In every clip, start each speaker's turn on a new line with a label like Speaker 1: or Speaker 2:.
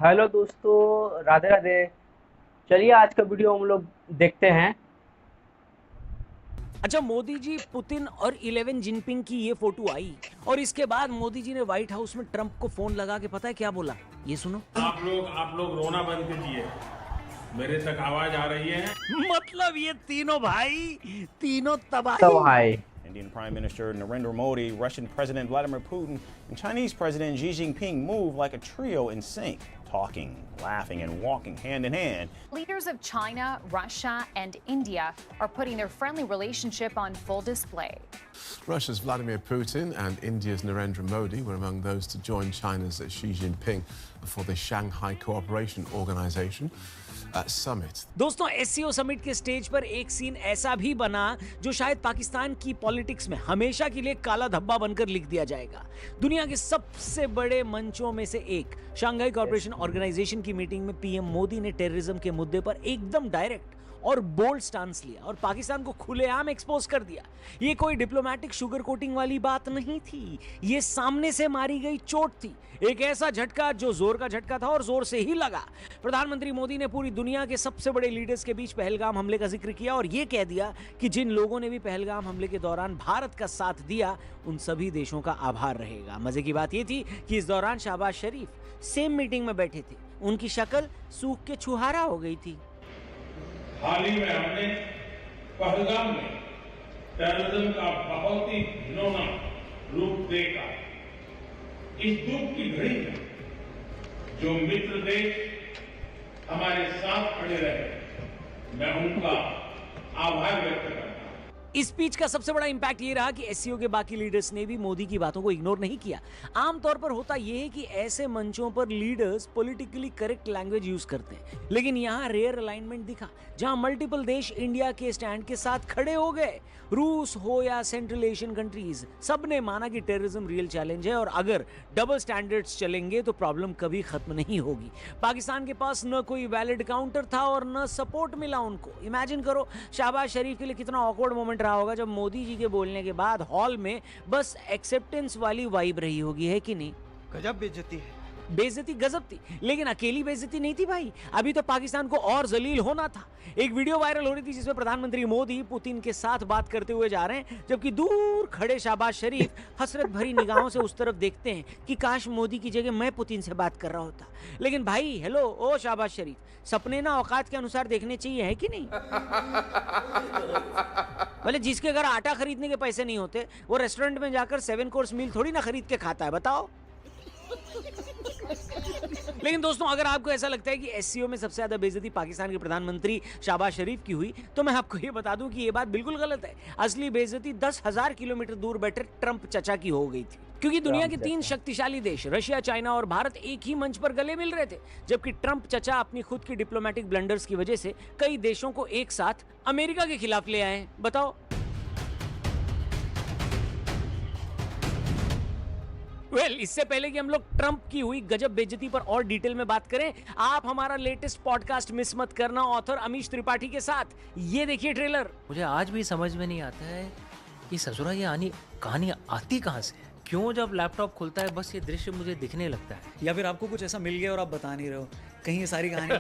Speaker 1: Hello दोस्तों, राधे राधे। चलिए आज का वीडियो हम लोग देखते हैं।
Speaker 2: अच्छा, मोदी जी, पुतिन और 11 जिनपिंग की ये फोटो आई और इसके बाद मोदी जी ने व्हाइट हाउस में ट्रंप को फोन लगा के पता है क्या बोला? ये सुनो।
Speaker 3: आप लोग रोना बंद कीजिए। मेरे तक आवाज आ रही है।
Speaker 2: मतलब ये तीनों भाई, तीनों
Speaker 1: तो
Speaker 2: तबाही।
Speaker 1: भाई
Speaker 4: Indian Prime Minister Narendra Modi, Russian President Vladimir Putin, and Chinese President Xi Jinping move like a trio in sync, talking, laughing, and walking hand in hand.
Speaker 5: Leaders of China, Russia, and India are putting their friendly relationship on full display.
Speaker 6: Russia's Vladimir Putin and India's Narendra Modi were among those to join China's Xi Jinping for the Shanghai Cooperation Organization summit.
Speaker 2: दोस्तों, SCO summit के stage पर एक scene ऐसा भी बना जो शायद पाकिस्तान की पॉलिटिक्स में हमेशा के लिए काला धब्बा बनकर लिख दिया जाएगा। दुनिया के सबसे बड़े मंचों में से एक शंघाई कॉर्पोरेशन ऑर्गेनाइजेशन की मीटिंग में पीएम मोदी ने टेररिज्म के मुद्दे पर एकदम डायरेक्ट और बोल्ड स्टांस लिया और पाकिस्तान को खुलेआम एक्सपोज कर दिया। ये कोई डिप्लोमेटिक शुगर कोटिंग वाली बात नहीं थी, ये सामने से मारी गई चोट थी, एक ऐसा झटका जो जोर का झटका था और जोर से ही लगा। प्रधानमंत्री मोदी ने पूरी दुनिया के सबसे बड़े लीडर्स के बीच पहलगाम हमले का जिक्र किया और ये कह दिया कि जिन लोगों ने भी पहलगाम हमले के दौरान भारत का साथ दिया, उन सभी देशों का आभार रहेगा। मजे की बात यह थी कि इस दौरान शहबाज शरीफ सेम मीटिंग में बैठे थे, उनकी शक्ल सूख के छुहारा हो गई थी।
Speaker 3: हाल ही में हमने पहलगाम में टेररिज्म का बहुत ही घिनौना रूप देखा। इस दुख की घड़ी में जो मित्र देश हमारे साथ खड़े रहे, मैं उनका आभार व्यक्त करता हूं।
Speaker 2: इस स्पीच का सबसे बड़ा इंपैक्ट ये रहा कि एससीओ के बाकी लीडर्स ने भी मोदी की बातों को इग्नोर नहीं किया। आमतौर पर होता यह है कि ऐसे मंचों पर leaders politically correct language use करते हैं, लेकिन यहां रेयर अलाइनमेंट दिखा, जहां मल्टीपल देश इंडिया के स्टैंड के साथ खड़े हो गए। रूस हो या सेंट्रल एशियन कंट्रीज, सबने माना कि टेररिज्म रियल चैलेंज है और अगर डबल स्टैंडर्ड्स चलेंगे तो प्रॉब्लम कभी खत्म नहीं होगी। पाकिस्तान के पास न कोई वैलिड काउंटर था और न सपोर्ट मिला उनको। इमेजिन करो शहबाज शरीफ के लिए कितना ऑकवर्ड मोमेंट रहा होगा जब मोदी जी के बोलने के बाद हॉल में बस एक्सेप्टेंस वाली वाइब रही होगी, है कि नहीं?
Speaker 7: गजब बेइज्जती है।
Speaker 2: बेइज्जती गजब थी, लेकिन अकेली बेइज्जती नहीं थी भाई, अभी तो पाकिस्तान को और जलील होना था। एक वीडियो वायरल हो रही थी जिसमें प्रधानमंत्री मोदी पुतिन के साथ बात करते हुए जा रहे हैं, जबकि दूर खड़े शहबाज शरीफ हसरत भरी निगाहों से उस तरफ देखते हैं कि काश मोदी की जगह मैं पुतिन से बात कर रहा होता। लेकिन भाई हेलो, ओ शहबाज शरीफ, सपने ना औकात के अनुसार देखने चाहिए, है कि नहीं? भले जिसके घर आटा खरीदने के पैसे नहीं होते वो रेस्टोरेंट में जाकर 7 कोर्स मील थोड़ी ना खरीद के खाता है, बताओ। लेकिन दोस्तों, अगर आपको ऐसा लगता है कि एससीओ में सबसे ज्यादा बेइज्जती पाकिस्तान के प्रधानमंत्री शहबाज शरीफ की हुई, तो मैं आपको ये बता दूं कि ये बात बिल्कुल गलत है। असली बेइज्जती 10,000 किलोमीटर दूर बैठे ट्रंप चचा की हो गई थी, क्योंकि दुनिया के 3 शक्तिशाली देश रशिया, चाइना और भारत एक ही मंच पर गले मिल रहे थे, जबकि ट्रंप चचा अपनी खुद की डिप्लोमेटिक ब्लंडर्स की वजह से कई देशों को एक साथ अमेरिका के खिलाफ ले आए। बताओ। इससे पहले कि हम लोग ट्रंप की हुई गजब बेइज्जती पर और डिटेल में बात करें, आप हमारा लेटेस्ट पॉडकास्ट मिस मत करना ऑथर अमीश त्रिपाठी के साथ। ये देखिए ट्रेलर।
Speaker 8: मुझे आज भी समझ में नहीं आता है कि ससुरा ये कहानी आती कहाँ से है। क्यों जब लैपटॉप खुलता है बस ये दृश्य मुझे दिखने लगता है।
Speaker 7: या फिर आपको कुछ ऐसा मिल गया और आप बता नहीं रहे हो, कहीं ये सारी कहानी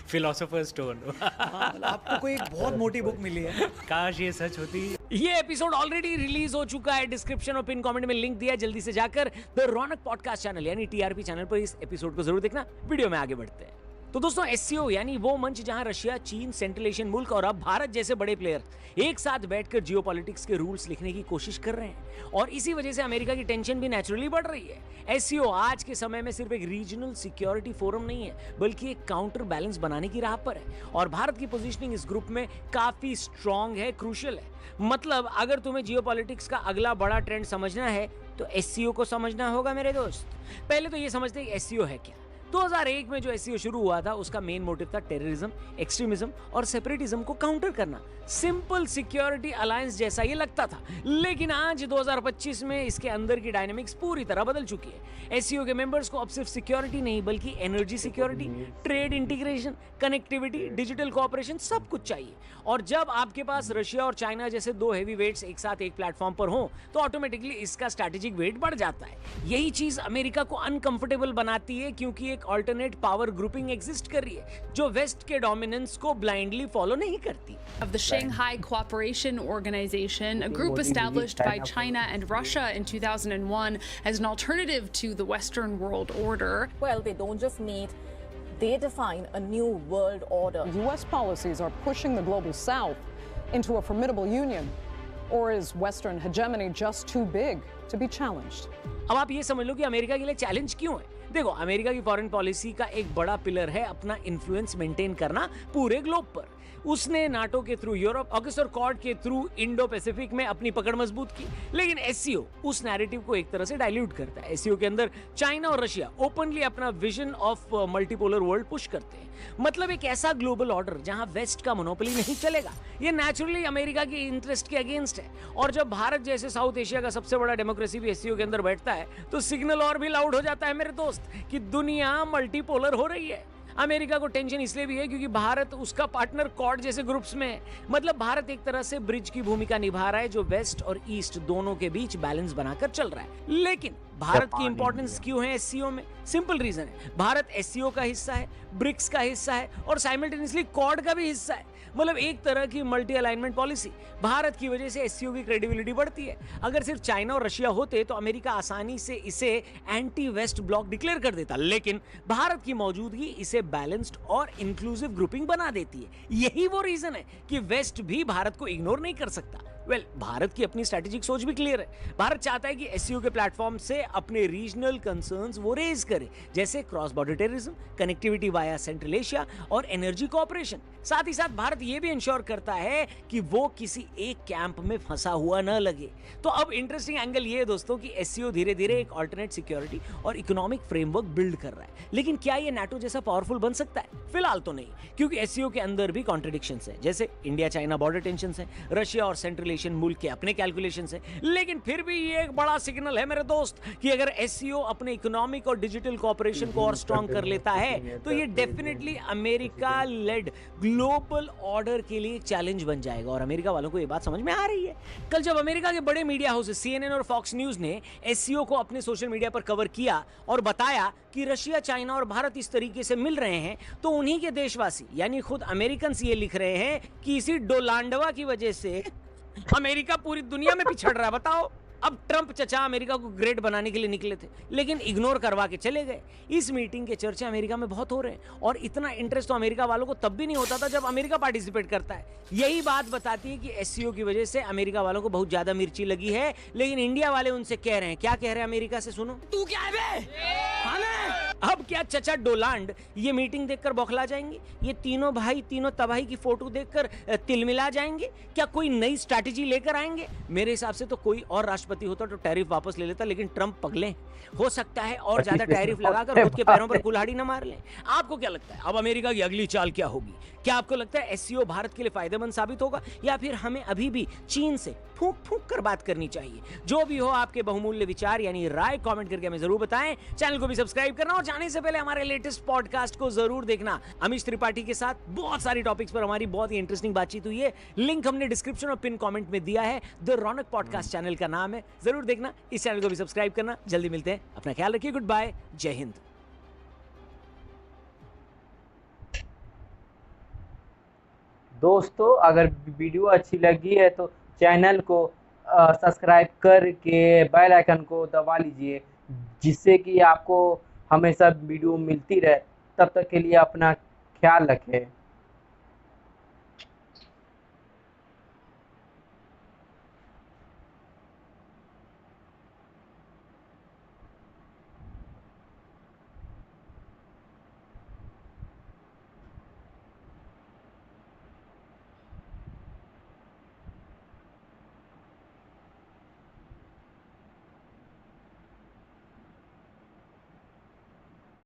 Speaker 8: फिलोसोफर स्टोन।
Speaker 7: आपको कोई एक बहुत मोटी बुक मिली है।
Speaker 8: काश ये सच होती।
Speaker 2: ये एपिसोड ऑलरेडी रिलीज हो चुका है, डिस्क्रिप्शन और पिन कमेंट में लिंक दिया है, जल्दी से जाकर द रौनक पॉडकास्ट चैनल यानी टीआरपी चैनल पर इस एपिसोड को जरूर देखना। वीडियो में आगे बढ़ते हैं। तो दोस्तों, एससीओ यानी वो मंच जहां रशिया, चीन, सेंट्रल एशियन मुल्क और अब भारत जैसे बड़े प्लेयर एक साथ बैठकर जियोपॉलिटिक्स के रूल्स लिखने की कोशिश कर रहे हैं और इसी वजह से अमेरिका की टेंशन भी नेचुरली बढ़ रही है। एससीओ आज के समय में सिर्फ एक रीजनल सिक्योरिटी फोरम नहीं है, बल्कि एक काउंटर बैलेंस बनाने की राह पर है और भारत की पोजीशनिंग इस ग्रुप में काफी स्ट्रांग है, क्रूशियल है। मतलब अगर तुम्हें जियोपॉलिटिक्स का अगला बड़ा ट्रेंड समझना है तो एससीओ को समझना होगा मेरे दोस्त। पहले तो ये समझते हैं कि एससीओ है क्या। 2001 में जो एससीओ शुरू हुआ था उसका मेन मोटिव था टेररिज्म, एक्सट्रीमिज्म और सेपरेटिज्म को काउंटर करना। सिंपल सिक्योरिटी अलायंस जैसा ये लगता था, लेकिन आज 2025 में इसके अंदर की डायनामिक्स पूरी तरह बदल चुकी है। एससीओ के मेंबर्स को अब सिर्फ सिक्योरिटी नहीं बल्कि energy security, trade integration, connectivity, digital cooperation सब कुछ चाहिए। और जब आपके पास रशिया और चाइना जैसे दो हेवी वेट्स एक साथ एक प्लेटफॉर्म पर हो तो ऑटोमेटिकली इसका स्ट्रैटेजिक वेट बढ़ जाता है। यही चीज अमेरिका को अनकंफर्टेबल बनाती है क्योंकि एक अल्टरनेट पावर ग्रुपिंग एग्जिस्ट कर रही है जो वेस्ट के डोमिनेंस को ब्लाइंडली फॉलो नहीं करती।
Speaker 9: Of the Shanghai Cooperation Organization, a group established by China and Russia in 2001 as an alternative to the Western world order.
Speaker 10: Well, they don't just meet, they define a new world order.
Speaker 11: U.S. policies are pushing the global south into a formidable union. Or is Western hegemony just too big to be challenged?
Speaker 2: अब आप ये समझ लो कि America के लिए challenge क्यों है। देखो, अमेरिका की फॉरेन पॉलिसी का एक बड़ा पिलर है अपना इन्फ्लुएंस मेंटेन करना पूरे ग्लोब पर। उसने नाटो के थ्रू यूरोप, ऑकस और कॉर्ड के थ्रू इंडो पैसिफिक में अपनी पकड़ मजबूत की, लेकिन एससीओ उस नैरेटिव को एक तरह से डाइल्यूट करता है। एससीओ के अंदर चाइना और रशिया ओपनली अपना vision of multipolar world push करते हैं। मतलब एक ऐसा ग्लोबल ऑर्डर जहां वेस्ट का मोनोपोली नहीं चलेगा। ये नेचुरली अमेरिका की इंटरेस्ट के अगेंस्ट है। और जब भारत जैसे साउथ एशिया का सबसे बड़ा डेमोक्रेसी भी एससीओ के अंदर बैठता है तो सिग्नल और भी लाउड हो जाता है मेरे दोस्त कि दुनिया मल्टीपोलर हो रही है। अमेरिका को टेंशन इसलिए भी है क्योंकि भारत उसका पार्टनर क्वाड जैसे ग्रुप्स में है। मतलब भारत एक तरह से ब्रिज की भूमिका निभा रहा है जो वेस्ट और ईस्ट दोनों के बीच बैलेंस बनाकर चल रहा है। लेकिन भारत की इंपॉर्टेंस क्यों है एससीओ में? सिंपल रीजन है, भारत एससीओ का हिस्सा है, ब्रिक्स का हिस्सा है और साइमल्टेनियसली क्वाड का भी हिस्सा है। मतलब एक तरह की मल्टी अलाइनमेंट पॉलिसी। भारत की वजह से एससीओ की क्रेडिबिलिटी बढ़ती है। अगर सिर्फ चाइना और रशिया होते तो अमेरिका आसानी से इसे एंटी वेस्ट ब्लॉक डिक्लेयर कर देता, लेकिन भारत की मौजूदगी इसे बैलेंस्ड और इंक्लूसिव ग्रुपिंग बना देती है। यही वो रीजन है कि वेस्ट भी भारत को इग्नोर नहीं कर सकता। भारत की अपनी स्ट्रैटेजिक सोच भी क्लियर है। भारत चाहता है कि एससीओ के प्लेटफॉर्म से अपने रीजनल कंसर्न्स वो रेज करे, जैसे cross border terrorism, connectivity via central Asia और एनर्जी कोऑपरेशन। साथ ही साथ भारत ये भी इंश्योर करता है कि वो किसी एक कैंप में फंसा हुआ न लगे। तो अब इंटरेस्टिंग एंगल ये है दोस्तों कि एससीओ धीरे धीरे एक अल्टरनेट सिक्योरिटी और इकोनॉमिक फ्रेमवर्क बिल्ड कर रहा है। लेकिन क्या ये नाटो जैसा पावरफुल बन सकता है? फिलहाल तो नहीं, क्योंकि एससीओ के अंदर भी कॉन्ट्रडिक्शंस है, जैसे इंडिया चाइना बॉर्डर टेंशंस है, रशिया और सेंट्रल एशियन मुल्क के अपने कैलकुलेशंस हैं। लेकिन फिर भी ये एक बड़ा सिग्नल है मेरे दोस्त कि अगर एससीओ अपने इकोनॉमिक और डिजिटल कोऑपरेशन को और स्ट्रॉन्ग कर लेता है तो ये definitely America led global order के लिए चैलेंज बन जाएगा। और अमेरिका वालों को ये बात समझ में आ रही है। कल जब अमेरिका के बड़े मीडिया हाउसेस सीएनएन और फॉक्स न्यूज ने एससीओ को अपने सोशल मीडिया पर कवर किया और बताया कि रशिया, चाइना और भारत इस तरीके से मिल रहे हैं, तो उन्हीं के देशवासी यानी खुद अमेरिकन ये लिख रहे हैं कि इसी डोलांडवा की वजह से अमेरिका पूरी दुनिया में पिछड़ रहा है। बताओ, अब ट्रंप चचा अमेरिका को ग्रेट बनाने के लिए निकले थे लेकिन इग्नोर करवा के चले गए। इस मीटिंग के चर्चे अमेरिका में बहुत हो रहे हैं और इतना इंटरेस्ट तो अमेरिका वालों को तब भी नहीं होता था जब अमेरिका पार्टिसिपेट करता है। यही बात बताती है कि एससीओ की वजह से अमेरिका वालों को बहुत ज्यादा मिर्ची लगी है। लेकिन इंडिया वाले उनसे कह रहे हैं, क्या कह रहे हैं अमेरिका से? सुनो, तू क्या है बे? अब क्या चचा डोलांड ये मीटिंग देखकर बौखला जाएंगे? ये तीनों भाई, तीनों तबाही की फोटो देखकर तिलमिला जाएंगे? क्या कोई नई स्ट्रैटेजी लेकर आएंगे? मेरे हिसाब से तो कोई और राष्ट्रपति होता तो टैरिफ वापस ले लेता, लेकिन ट्रंप पगले हो सकता है और ज्यादा टैरिफ लगाकर खुद के पैरों पर कुल्हाड़ी न मार लें। आपको क्या लगता है अब अमेरिका की अगली चाल क्या होगी? क्या आपको लगता है एससीओ भारत के लिए फायदेमंद साबित होगा या फिर हमें अभी भी चीन से फूंक फूंक कर बात करनी चाहिए? जो भी हो, आपके बहुमूल्य विचार यानी राय कमेंट करके हमें जरूर बताएं। चैनल को भी सब्सक्राइब करना और जाने से पहले हमारे लेटेस्ट पॉडकास्ट को जरूर देखना। अमीश त्रिपाठी के साथ बहुत सारी टॉपिक्स पर हमारी बहुत ही इंटरेस्टिंग बातचीत हुई है। लिंक हमने डिस्क्रिप्शन और पिन कमेंट में दिया है। द रौनक पॉडकास्ट चैनल का नाम है, जरूर देखना। इस चैनल को भी सब्सक्राइब करना। जल्दी मिलते हैं, अपना ख्याल रखिए। गुड बाय, जय हिंद।
Speaker 1: दोस्तों, अगर वीडियो अच्छी लगी है तो चैनल को सब्सक्राइब करके बेल आइकन को दबा लीजिए, जिससे कि आपको हमेशा वीडियो मिलती रहे। तब तक के लिए अपना ख्याल रखें।